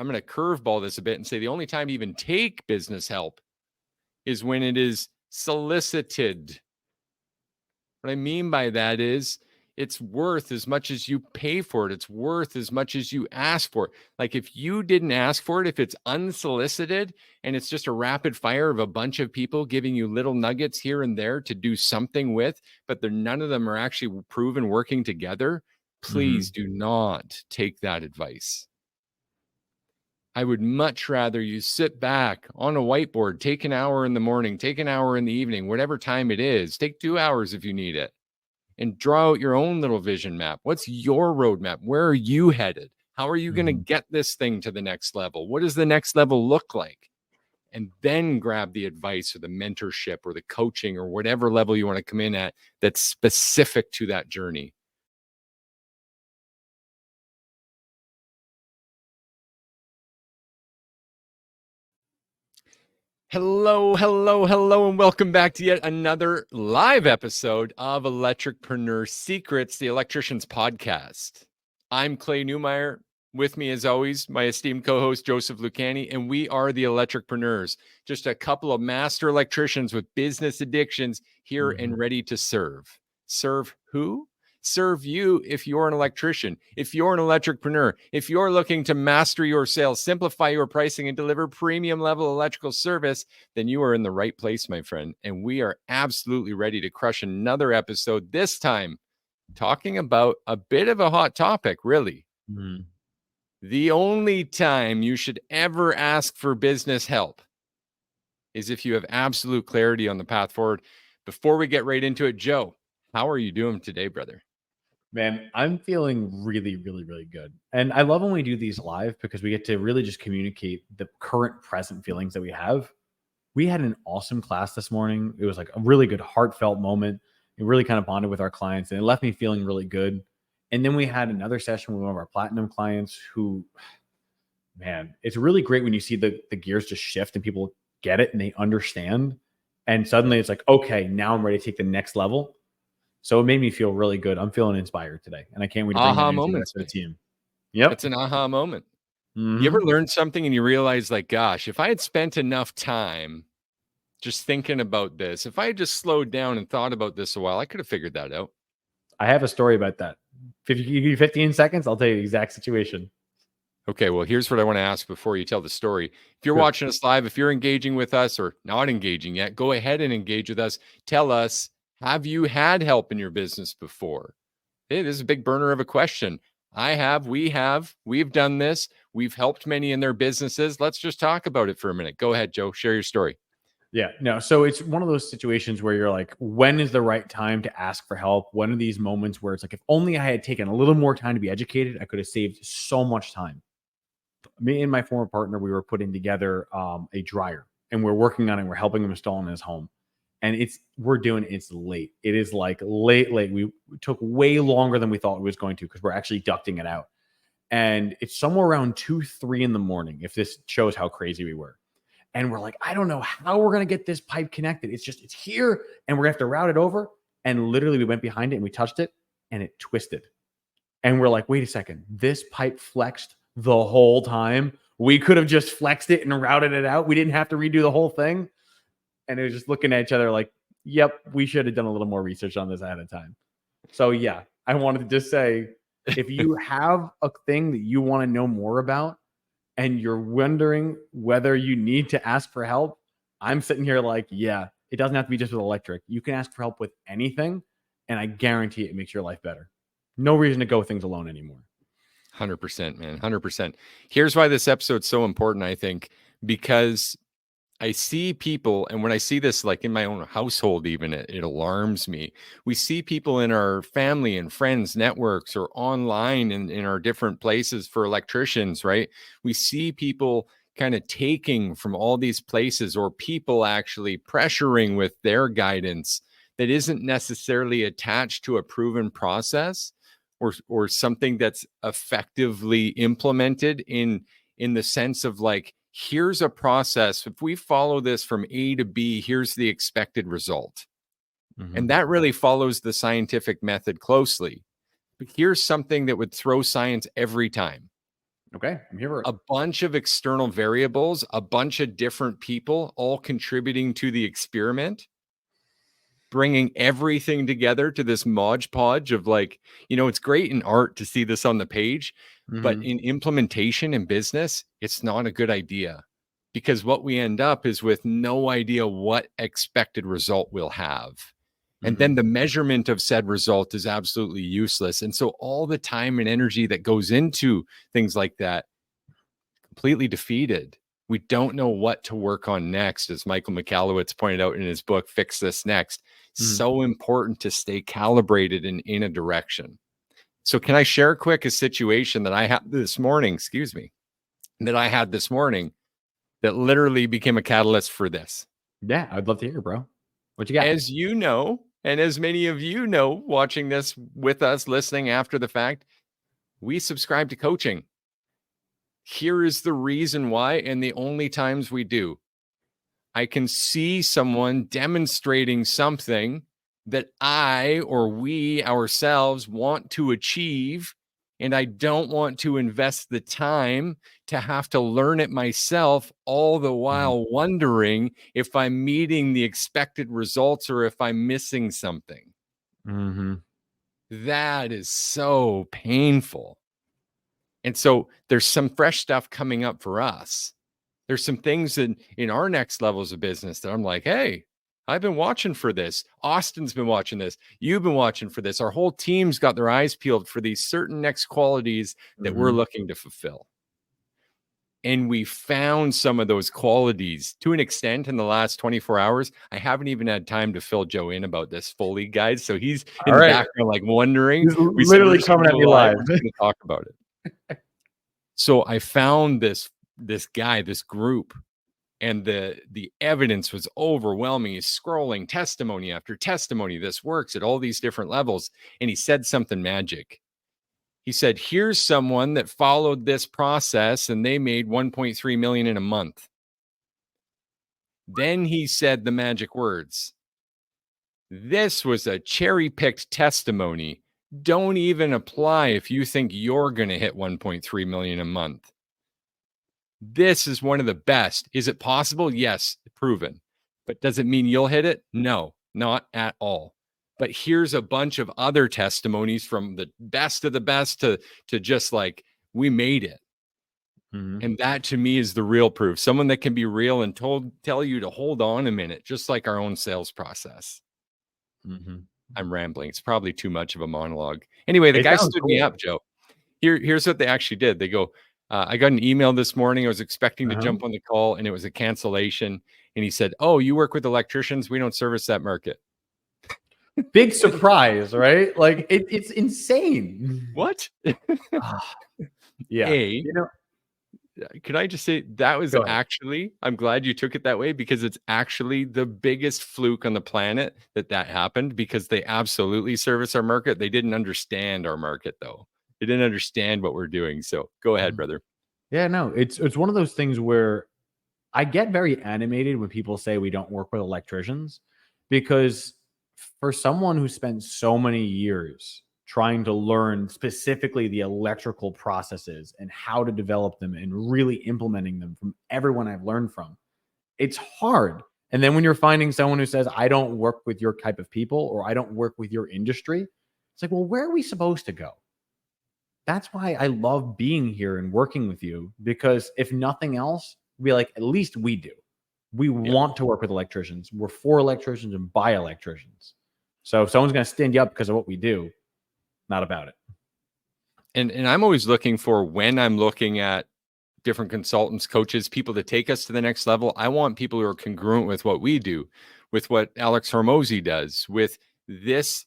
to curveball this a bit and say the only time you even take business help is when it is solicited. What I mean by that is it's worth as much as you pay for it. It's worth as much as you ask for it. Like if you didn't ask for it, if it's unsolicited and it's just a rapid fire of a bunch of people giving you little nuggets here and there to do something with, but none of them are actually proven working together, please do not take that advice. I would much rather you sit back on a whiteboard, take an hour in the morning, take an hour in the evening, whatever time it is, take 2 hours if you need it, and draw out your own little vision map. What's your roadmap? Where are you headed? How are you going to get this thing to the next level? What does the next level look like? And then grab the advice or the mentorship or the coaching or whatever level you want to come in at that's specific to that journey. Hello, and welcome back to yet another live episode of Electripreneur Secrets, the Electrician's podcast. I'm Clay Newmeyer. With me, as always, my esteemed co-host, Joseph Lucani, and we are the Electripreneurs, just a couple of master electricians with business addictions here and ready to serve. Serve who? Serve you if you're an electrician, if you're an electricpreneur, if you're looking to master your sales, simplify your pricing, and deliver premium level electrical service, then you are in the right place, my friend. And we are absolutely ready to crush another episode, this time talking about a bit of a hot topic, really. The only time you should ever ask for business help is if you have absolute clarity on the path forward. Before we get right into it, Joe, how are you doing today, brother? Man, I'm feeling really, really, really good. And I love when we do these live because we get to really just communicate the current present feelings that we have. We had an awesome class this morning. It was like a really good heartfelt moment. It really kind of bonded with our clients and it left me feeling really good. And then we had another session with one of our platinum clients who, man, it's really great when you see the gears just shift and people get it and they understand. And suddenly it's like, okay, now I'm ready to take the next level. So it made me feel really good. I'm feeling inspired today, and I can't wait to bring that into the team. Yep. It's an aha moment. You ever learn something and you realize, like, gosh, if I had spent enough time just thinking about this, if I had just slowed down and thought about this a while, I could have figured that out. I have a story about that. If you give me 15 seconds, I'll tell you the exact situation. Okay, well, here's what I want to ask before you tell the story. If you're watching us live, if you're engaging with us or not engaging yet, go ahead and engage with us. Tell us, have you had help in your business before? Hey, this is a big burner of a question. I have, we've done this. We've helped many in their businesses. Let's just talk about it for a minute. Go ahead, Joe, share your story. Yeah, no. So it's one of those situations where you're like, when is the right time to ask for help? One of these moments where it's like, if only I had taken a little more time to be educated, I could have saved so much time. Me and my former partner, we were putting together a dryer and we're working on it. We're helping him install in his home. And it's late. It is like late. We took way longer than we thought it was going to because we're actually ducting it out. And it's somewhere around 2, 3 in the morning, if this shows how crazy we were. And we're like, I don't know how we're going to get this pipe connected. It's here and we're going to have to route it over. And literally we went behind it and we touched it and it twisted. And we're like, wait a second, this pipe flexed the whole time. We could have just flexed it and routed it out. We didn't have to redo the whole thing. And it was just looking at each other like, yep, we should have done a little more research on this ahead of time. So yeah, I wanted to just say, if you have a thing that you want to know more about and you're wondering whether you need to ask for help, I'm sitting here like, yeah, it doesn't have to be just with electric. You can ask for help with anything, and I guarantee it makes your life better. No reason to go things alone anymore. 100%, man, 100%. Here's why this episode's so important, I think, because I see people, and when I see this, like in my own household, even it alarms me. We see people in our family and friends networks or online in our different places for electricians, right? We see people kind of taking from all these places, or people actually pressuring with their guidance that isn't necessarily attached to a proven process or something that's effectively implemented in the sense of like, here's a process. If we follow this from A to B, here's the expected result. And that really follows the scientific method closely. But here's something that would throw science every time. Okay, I'm here for it. A bunch of external variables, a bunch of different people all contributing to the experiment, bringing everything together to this Mod Podge of like, it's great in art to see this on the page, but Mhm. in implementation in business, it's not a good idea, because what we end up is with no idea what expected result we'll have. And then Mhm. the measurement of said result is absolutely useless. And so all the time and energy that goes into things like that, completely defeated. We don't know what to work on next, as Michael Michalowicz pointed out in his book, Fix This Next. Mhm. So important to stay calibrated and in a direction. So can I share quick a situation that I had this morning, that literally became a catalyst for this? Yeah, I'd love to hear, bro. What you got? As you know, and as many of you know, watching this with us, listening after the fact, we subscribe to coaching. Here is the reason why, and the only times we do. I can see someone demonstrating something that I or we ourselves want to achieve, and I don't want to invest the time to have to learn it myself, all the Mhm. while wondering if I'm meeting the expected results or if I'm missing something. Mhm. That is so painful. And so there's some fresh stuff coming up for us. There's some things in our next levels of business that I'm like, hey, I've been watching for this. Austin's been watching this. You've been watching for this. Our whole team's got their eyes peeled for these certain next qualities that we're Mhm. looking to fulfill. And we found some of those qualities to an extent in the last 24 hours. I haven't even had time to fill Joe in about this fully, guys. So he's All in the right. background, like wondering. He's We said we're literally just going coming to at go me live. live. We're just going to talk about it. So I found this guy, this group, and the evidence was overwhelming. He's scrolling testimony after testimony. This works at all these different levels. And he said something magic. He said, here's someone that followed this process and they made 1.3 million in a month. Then he said the magic words. This was a cherry-picked testimony. Don't even apply if you think you're going to hit 1.3 million a month. This is one of the best. Is it possible? Yes, proven. But does it mean you'll hit it? No, not at all. But here's a bunch of other testimonies from the best of the best to just like, we made it. Mhm. And that to me is the real proof. Someone that can be real and tell you to hold on a minute, just like our own sales process. Mhm. I'm rambling. It's probably too much of a monologue. Anyway, the It guy sounds stood me cool. up, Joe. Here's what they actually did. They go, I got an email this morning. I was expecting to Uh-huh. jump on the call and it was a cancellation. And he said, oh, you work with electricians? We don't service that market. Big surprise, right? Like it's insane. What? Ah, yeah. A, You know, can I just say that was go ahead. actually, I'm glad you took it that way, because it's actually the biggest fluke on the planet that happened, because they absolutely service our market. They didn't understand our market, though. They didn't understand what we're doing. So go ahead, Mhm. brother. Yeah, no, it's one of those things where I get very animated when people say we don't work with electricians, because for someone who spent so many years trying to learn specifically the electrical processes and how to develop them and really implementing them from everyone I've learned from, it's hard. And then when you're finding someone who says, I don't work with your type of people or I don't work with your industry, it's like, well, where are we supposed to go? That's why I love being here and working with you, because if nothing else, be like, at least we do. We Yeah. want to work with electricians. We're for electricians and by electricians. So if someone's going to stand you up because of what we do, not about it. And I'm always looking for, when I'm looking at different consultants, coaches, people to take us to the next level, I want people who are congruent with what we do, with what Alex Hormozy does, with this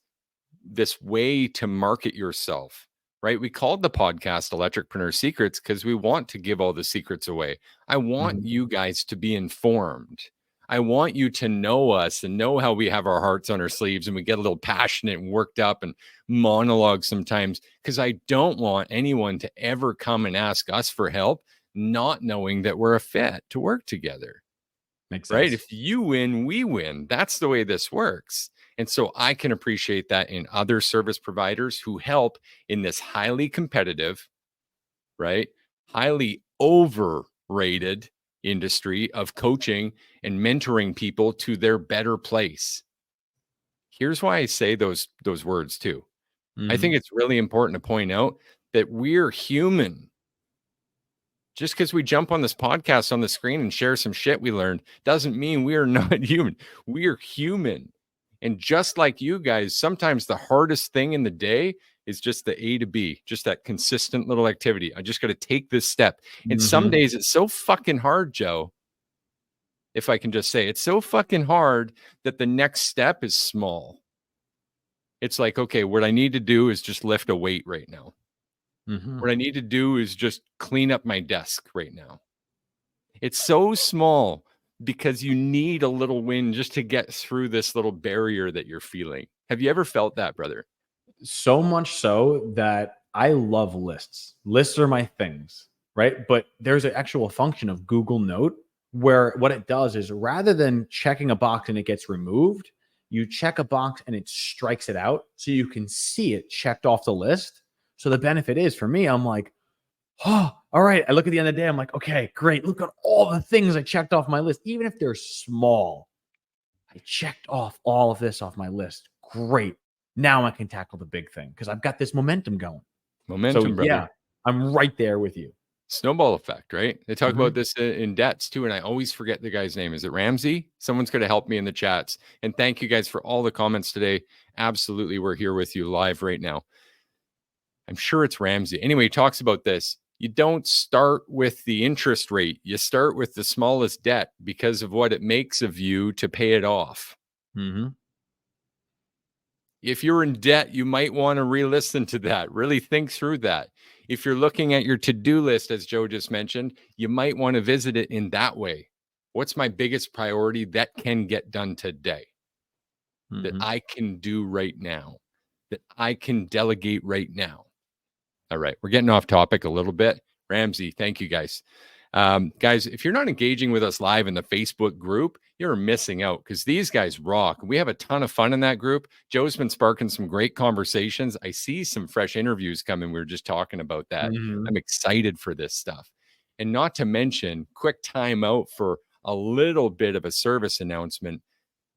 way to market yourself, right? We called the podcast Electricpreneur Secrets because we want to give all the secrets away. I want Mhm. you guys to be informed. I want you to know us and know how we have our hearts on our sleeves and we get a little passionate and worked up and monologue sometimes, because I don't want anyone to ever come and ask us for help not knowing that we're a fit to work together. Makes Right? sense. If you win, we win. That's the way this works. And so I can appreciate that in other service providers who help in this highly competitive, right? highly overrated industry of coaching and mentoring people to their better place. Here's why I say those words too. I think it's really important to point out that we're human. Just because we jump on this podcast on the screen and share some shit we learned doesn't mean we are not human. We're human. And just like you guys, sometimes the hardest thing in the day is just the A to B, just that consistent little activity. I just got to take this step. And some days it's so fucking hard, Joe. If I can just say, it's so fucking hard that the next step is small. It's like, okay, what I need to do is just lift a weight right now. What I need to do is just clean up my desk right now. It's so small because you need a little win just to get through this little barrier that you're feeling. Have you ever felt that, brother? So much so that I love lists. Lists are my things, right? But there's an actual function of Google Note where what it does is rather than checking a box and it gets removed, you check a box and it strikes it out so you can see it checked off the list. So the benefit is for me, I'm like, oh, all right. I look at the end of the day. I'm like, okay, great. Look at all the things I checked off my list. Even if they're small, I checked off all of this off my list. Great. Now I can tackle the big thing because I've got this momentum going. Momentum, brother. Yeah, I'm right there with you. Snowball effect, right? They talk about this in debts too, and I always forget the guy's name. Is it Ramsey? Someone's going to help me in the chats. And thank you guys for all the comments today. Absolutely, we're here with you live right now. I'm sure it's Ramsey. Anyway, he talks about this. You don't start with the interest rate. You start with the smallest debt because of what it makes of you to pay it off. If you're in debt, you might want to re-listen to that. Really think through that. If you're looking at your to-do list, as Joe just mentioned, you might want to visit it in that way. What's my biggest priority that can get done today? That I can do right now? That I can delegate right now? All right, we're getting off topic a little bit. Ramsey, thank you guys. Guys, if you're not engaging with us live in the Facebook group, you're missing out because these guys rock. We have a ton of fun in that group. Joe's been sparking some great conversations. I see some fresh interviews coming. We were just talking about that. I'm excited for this stuff. And not to mention, quick time out for a little bit of a service announcement.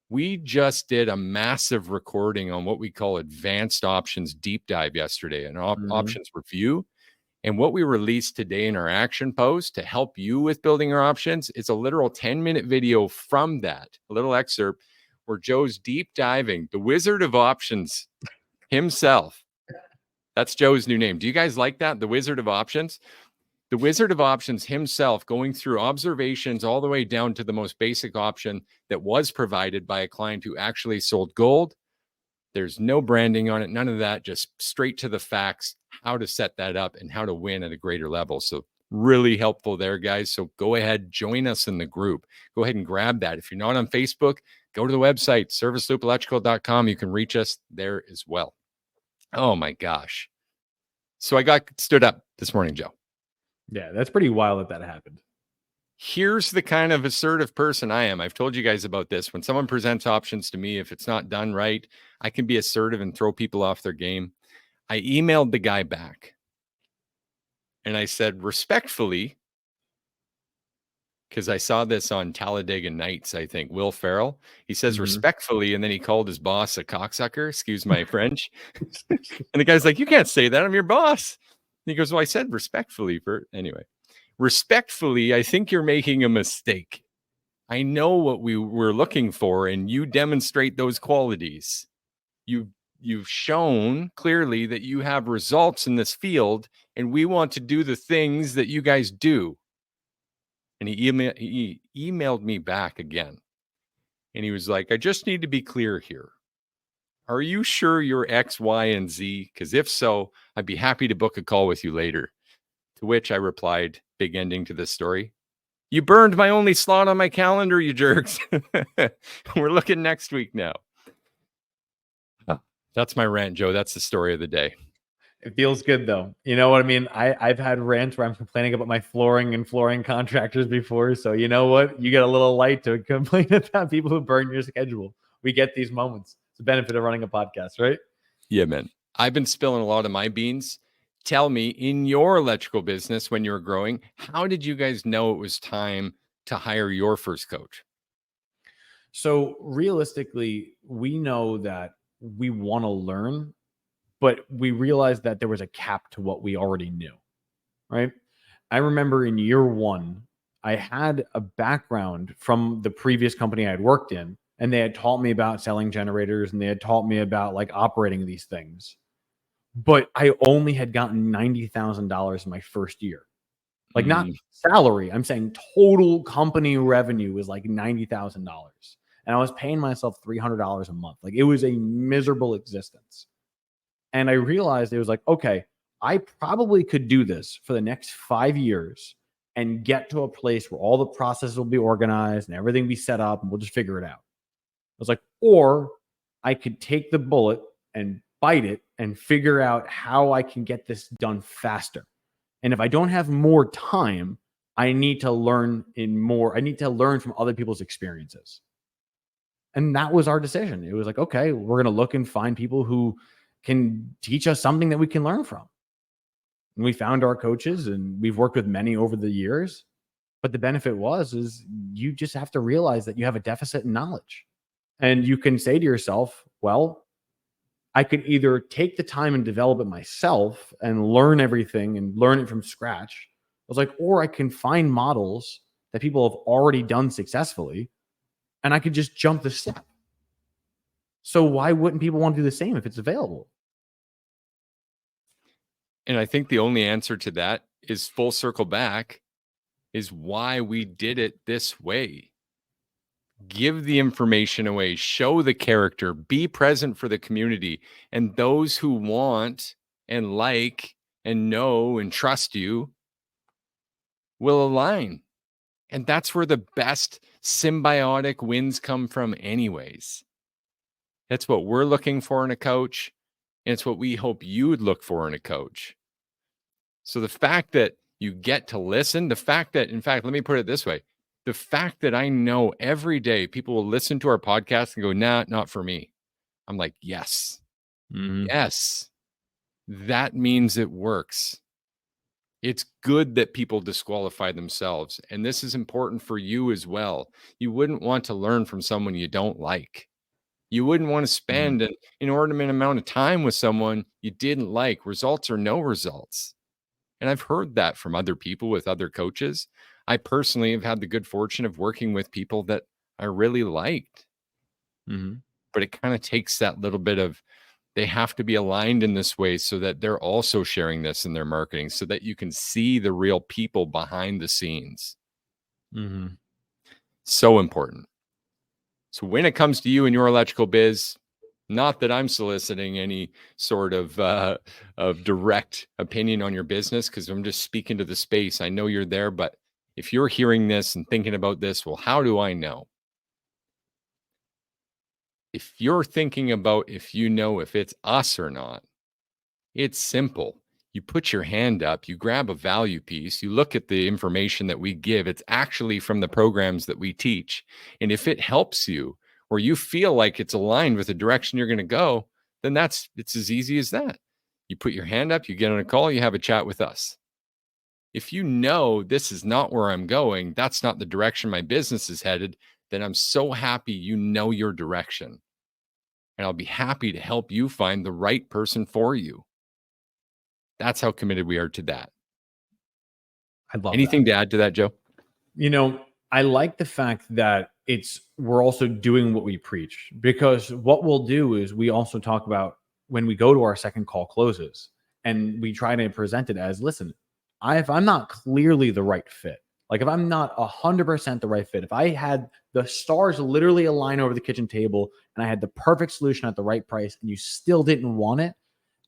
We just did a massive recording on what we call advanced options deep dive yesterday, an options review. And what we released today in our action post to help you with building your options, it's a literal 10-minute video from that, a little excerpt where Joe's deep diving, the Wizard of Options himself. That's Joe's new name. Do you guys like that? The Wizard of Options? The Wizard of Options himself going through observations all the way down to the most basic option that was provided by a client who actually sold gold. There's no branding on it, none of that, just straight to the facts, how to set that up and how to win at a greater level. So really helpful there, guys. So go ahead, join us in the group. Go ahead and grab that. If you're not on Facebook, go to the website, serviceloopelectrical.com. You can reach us there as well. Oh my gosh. So I got stood up this morning, Joe. Yeah, that's pretty wild that happened. Here's the kind of assertive person I am. I've told you guys about this. When someone presents options to me, if it's not done right, I can be assertive and throw people off their game. I emailed the guy back and I said, respectfully, because I saw this on Talladega Nights, I think, Will Ferrell. He says respectfully, and then he called his boss a cocksucker. Excuse my French. And the guy's like, you can't say that. I'm your boss. And he goes, well, I said respectfully. Anyway, respectfully, I think you're making a mistake. I know what we were looking for, and you demonstrate those qualities. You've shown clearly that you have results in this field, and we want to do the things that you guys do. And he emailed me back again. And he was like, I just need to be clear here. Are you sure you're X, Y, and Z? Because if so, I'd be happy to book a call with you later. To which I replied, big ending to this story. You burned my only slot on my calendar, you jerks. We're looking next week now. That's my rant, Joe. That's the story of the day. It feels good though. You know what I mean? I've had rants where I'm complaining about my flooring and flooring contractors before. So you know what? You get a little light to complain about people who burn your schedule. We get these moments. It's the benefit of running a podcast, right? Yeah, man. I've been spilling a lot of my beans. Tell me, in your electrical business when you were growing, how did you guys know it was time to hire your first coach? So realistically, we know that we want to learn, but we realized that there was a cap to what we already knew, right? I remember in year one, I had a background from the previous company I had worked in, and they had taught me about selling generators and they had taught me about like operating these things. But I only had gotten $90,000 in my first year. Like not Mm, salary, I'm saying total company revenue was like $90,000. And I was paying myself $300 a month. Like it was a miserable existence. And I realized it was like, okay, I probably could do this for the next 5 years and get to a place where all the processes will be organized and everything be set up and we'll just figure it out. I was like, or I could take the bullet and bite it and figure out how I can get this done faster. And if I don't have more time, I need to learn I need to learn from other people's experiences. And that was our decision. It was like, okay, we're going to look and find people who can teach us something that we can learn from. And we found our coaches and we've worked with many over the years. But the benefit is you just have to realize that you have a deficit in knowledge. And you can say to yourself, well, I could either take the time and develop it myself and learn everything and learn it from scratch. I was like, or I can find models that people have already done successfully and I could just jump the step. So why wouldn't people want to do the same if it's available? and I think the only answer to that is full circle back is why we did it this way. Give the information away, show the character, be present for the community. And those who want and like and know and trust you will align. And that's where the best symbiotic wins come from, anyways. That's what we're looking for in a coach. And it's what we hope you would look for in a coach. So the fact that you get to listen, the fact that, in fact, let me put it this way, the fact that I know every day people will listen to our podcast and go, nah, not for me. I'm like, yes, Mm-hmm. yes, that means it works. It's good that people disqualify themselves. And this is important for you as well. You wouldn't want to learn from someone you don't like. You wouldn't want to Mm-hmm. spend an inordinate amount of time with someone you didn't like, results or no results. And I've heard that from other people with other coaches. I personally have had the good fortune of working with people that I really liked, Mm-hmm. but it kind of takes that little bit of they have to be aligned in this way so that they're also sharing this in their marketing so that you can see the real people behind the scenes. Mm-hmm. So important. So when it comes to you and your electrical biz, not that I'm soliciting any sort of direct opinion on your business, because I'm just speaking to the space. I know you're there, but if you're hearing this and thinking about this, well, how do I know? If you're thinking about if you know if it's us or not, it's simple. You put your hand up, you grab a value piece, you look at the information that we give. It's actually from the programs that we teach. And if it helps you or you feel like it's aligned with the direction you're going to go, then it's as easy as that. You put your hand up, you get on a call, you have a chat with us. If you know this is not where I'm going, that's not the direction my business is headed, then I'm so happy you know your direction. And I'll be happy to help you find the right person for you. That's how committed we are to that. I love that. Anything to add to that, Joe? I like the fact that we're also doing what we preach, because what we'll do is we also talk about when we go to our second call closes and we try to present it as, listen, if I'm not clearly the right fit, like if I'm not 100% the right fit, if I had the stars literally align over the kitchen table and I had the perfect solution at the right price and you still didn't want it,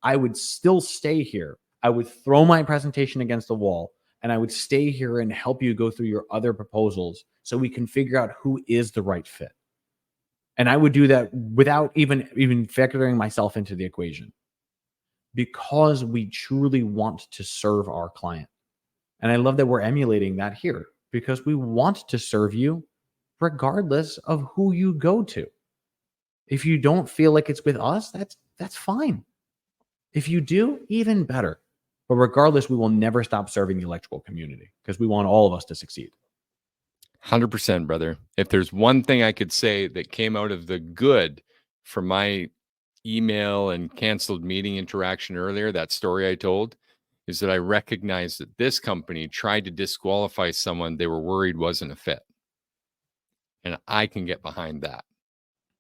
I would still stay here. I would throw my presentation against the wall and I would stay here and help you go through your other proposals so we can figure out who is the right fit. And I would do that without even factoring myself into the equation, because we truly want to serve our client. And I love that we're emulating that here, because we want to serve you regardless of who you go to. If you don't feel like it's with us, that's fine. If you do, even better. But regardless, we will never stop serving the electrical community because we want all of us to succeed. 100%, brother. If there's one thing I could say that came out of the good from my email and canceled meeting interaction earlier, that story I told, is that I recognized that this company tried to disqualify someone they were worried wasn't a fit. And I can get behind that.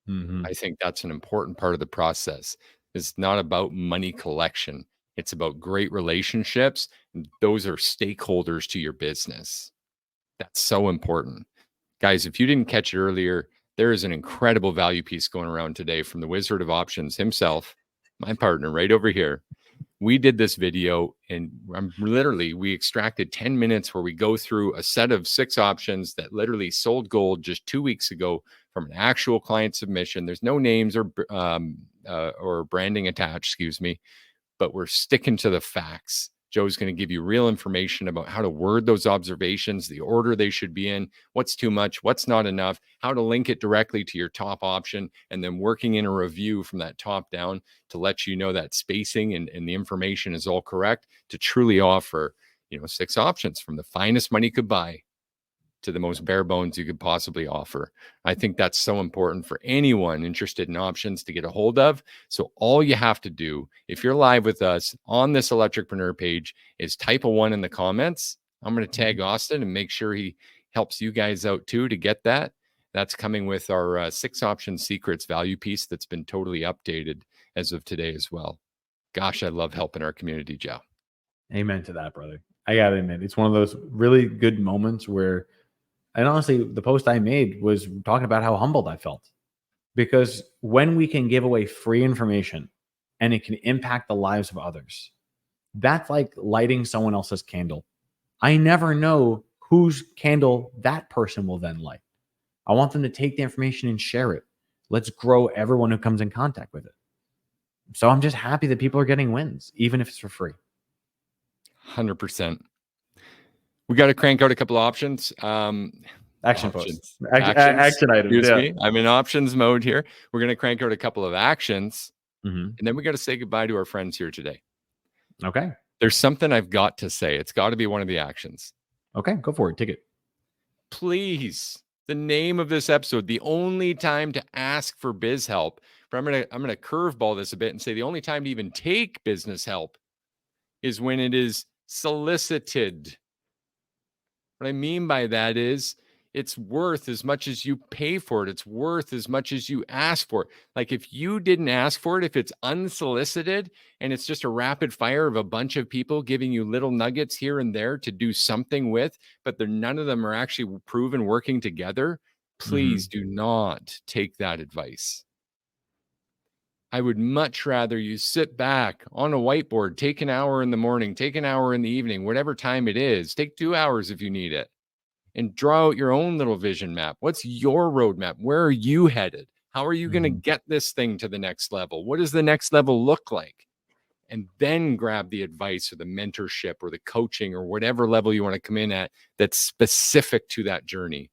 I think that's an important part of the process. It's not about money collection. It's about great relationships. And those are stakeholders to your business. That's so important. Guys, if you didn't catch it earlier, there is an incredible value piece going around today from the Wizard of Options himself, my partner right over here. We did this video and we extracted 10 minutes where we go through a set of 6 options that literally sold gold just 2 weeks ago from an actual client submission. There's no names or branding attached, excuse me, but we're sticking to the facts. Joe's going to give you real information about how to word those observations, the order they should be in, what's too much, what's not enough, how to link it directly to your top option, and then working in a review from that top down to let you know that spacing and the information is all correct to truly offer, 6 options from the finest money could buy to the most bare bones you could possibly offer. I think that's so important for anyone interested in options to get a hold of. So all you have to do, if you're live with us on this Electricpreneur page, is type a 1 in the comments. I'm going to tag Austin and make sure he helps you guys out too to get that. That's coming with our 6 option secrets value piece that's been totally updated as of today as well. Gosh, I love helping our community, Joe. Amen to that, brother. I got to admit, it's one of those really good moments where, and honestly, the post I made was talking about how humbled I felt, because when we can give away free information and it can impact the lives of others, that's like lighting someone else's candle. I never know whose candle that person will then light. I want them to take the information and share it. Let's grow everyone who comes in contact with it. So I'm just happy that people are getting wins, even if it's for free. 100%. We got to crank out a couple of options. Action posts. Action items. Excuse me. I'm in options mode here. We're going to crank out a couple of actions. And then we got to say goodbye to our friends here today. Okay. There's something I've got to say. It's got to be one of the actions. Okay, go for it. Take it. Please, the name of this episode, the only time to ask for biz help. But I'm gonna curveball this a bit and say the only time to even take business help is when it is solicited. What I mean by that is it's worth as much as you pay for it. It's worth as much as you ask for it. Like if you didn't ask for it, if it's unsolicited and it's just a rapid fire of a bunch of people giving you little nuggets here and there to do something with, but none of them are actually proven working together, please do not take that advice. I would much rather you sit back on a whiteboard, take an hour in the morning, take an hour in the evening, whatever time it is, take 2 hours if you need it, and draw out your own little vision map. What's your roadmap? Where are you headed? How are you going to get this thing to the next level? What does the next level look like? And then grab the advice or the mentorship or the coaching or whatever level you want to come in at that's specific to that journey.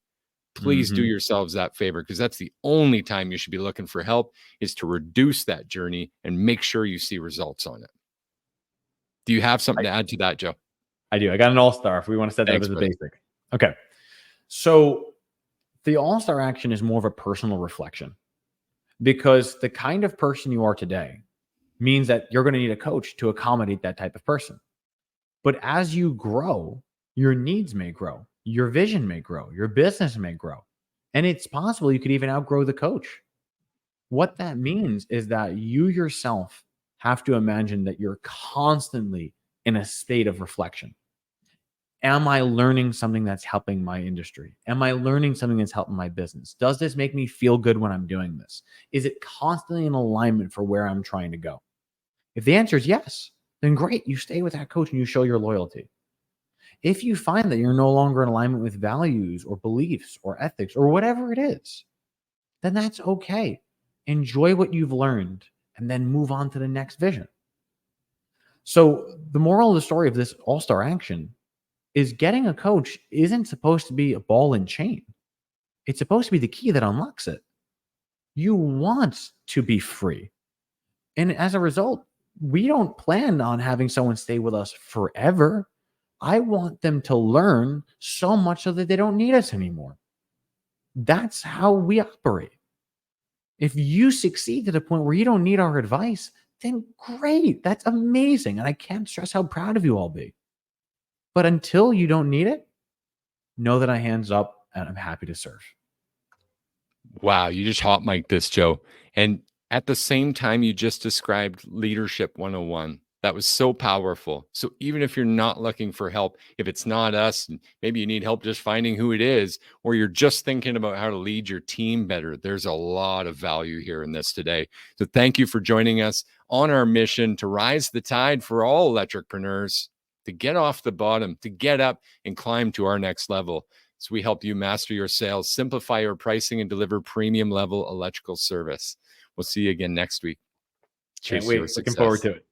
Please do yourselves that favor, because that's the only time you should be looking for help, is to reduce that journey and make sure you see results on it. Do you have something to add to that, Joe? I do. I got an all-star if we want to set that up as a basic. Okay. So the all-star action is more of a personal reflection, because the kind of person you are today means that you're going to need a coach to accommodate that type of person. But as you grow, your needs may grow. Your vision may grow, your business may grow, and it's possible you could even outgrow the coach. What that means is that you yourself have to imagine that you're constantly in a state of reflection. Am I learning something that's helping my industry? Am I learning something that's helping my business? Does this make me feel good when I'm doing this? Is it constantly in alignment for where I'm trying to go? If the answer is yes, then great, you stay with that coach and you show your loyalty. If you find that you're no longer in alignment with values or beliefs or ethics or whatever it is, then that's okay. Enjoy what you've learned and then move on to the next vision. So the moral of the story of this all-star action is getting a coach isn't supposed to be a ball and chain. It's supposed to be the key that unlocks it. You want to be free. And as a result, we don't plan on having someone stay with us forever. I want them to learn so much so that they don't need us anymore. That's how we operate. If you succeed to the point where you don't need our advice, then great. That's amazing. And I can't stress how proud of you all be. But until you don't need it, know that I hands up and I'm happy to serve. Wow, you just hot mic'd this, Joe. And at the same time, you just described leadership 101. That was so powerful. So even if you're not looking for help, if it's not us, and maybe you need help just finding who it is, or you're just thinking about how to lead your team better, there's a lot of value here in this today. So thank you for joining us on our mission to rise the tide for all electricpreneurs, to get off the bottom, to get up and climb to our next level. So we help you master your sales, simplify your pricing, and deliver premium level electrical service. We'll see you again next week. Can't Cheers to wait. your Looking forward success. to it.